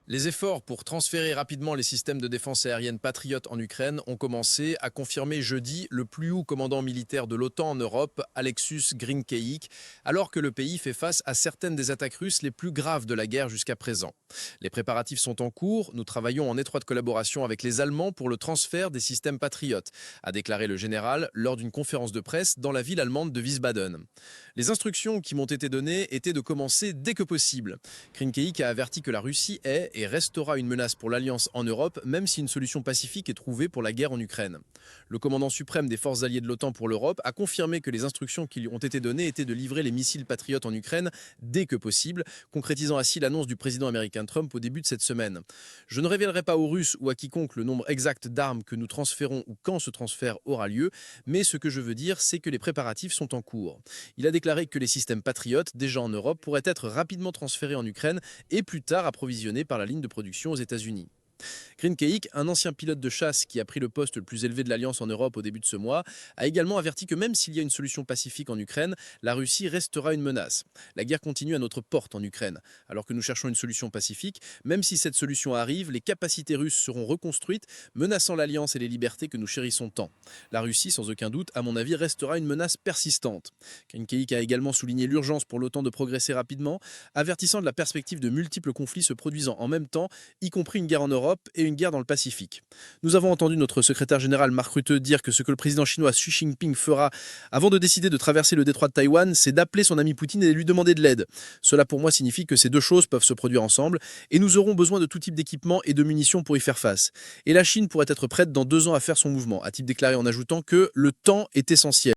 Les efforts pour transférer rapidement les systèmes de défense aérienne Patriot en Ukraine ont commencé, a confirmé jeudi le plus haut commandant militaire de l'OTAN en Europe, Alexus Grinkeik, alors que le pays fait face à certaines des attaques russes les plus graves de la guerre jusqu'à présent. Les préparatifs sont en cours, nous travaillons en étroite collaboration avec les Allemands pour le transfert des systèmes Patriot, a déclaré le général lors d'une conférence de presse dans la ville allemande de Wiesbaden. Les instructions qui m'ont été données étaient de commencer dès que possible. Grinkeik a averti que la Russie est et restera une menace pour l'Alliance en Europe, même si une solution pacifique est trouvée pour la guerre en Ukraine. Le commandant suprême des forces alliées de l'OTAN pour l'Europe a confirmé que les instructions qui lui ont été données étaient de livrer les missiles Patriot en Ukraine dès que possible, concrétisant ainsi l'annonce du président américain Trump au début de cette semaine. Je ne révélerai pas aux Russes ou à quiconque le nombre exact d'armes que nous transférons ou quand ce transfert aura lieu, mais ce que je veux dire, c'est que les préparatifs sont en cours. Il a déclaré que les systèmes Patriot, déjà en Europe, pourraient être rapidement transférés en Ukraine et plus tard approvisionnés par la ligne de production aux États-Unis. Grinkeik, un ancien pilote de chasse qui a pris le poste le plus élevé de l'Alliance en Europe au début de ce mois, a également averti que même s'il y a une solution pacifique en Ukraine, la Russie restera une menace. La guerre continue à notre porte en Ukraine. Alors que nous cherchons une solution pacifique, même si cette solution arrive, les capacités russes seront reconstruites, menaçant l'Alliance et les libertés que nous chérissons tant. La Russie, sans aucun doute, à mon avis, restera une menace persistante. Grinkeik a également souligné l'urgence pour l'OTAN de progresser rapidement, avertissant de la perspective de multiples conflits se produisant en même temps, y compris une guerre en Europe et une guerre dans le Pacifique. Nous avons entendu notre secrétaire général Mark Rutte dire que ce que le président chinois Xi Jinping fera avant de décider de traverser le détroit de Taïwan, c'est d'appeler son ami Poutine et de lui demander de l'aide. Cela pour moi signifie que ces deux choses peuvent se produire ensemble et nous aurons besoin de tout type d'équipement et de munitions pour y faire face. Et la Chine pourrait être prête dans 2 ans à faire son mouvement, a-t-il déclaré en ajoutant que le temps est essentiel.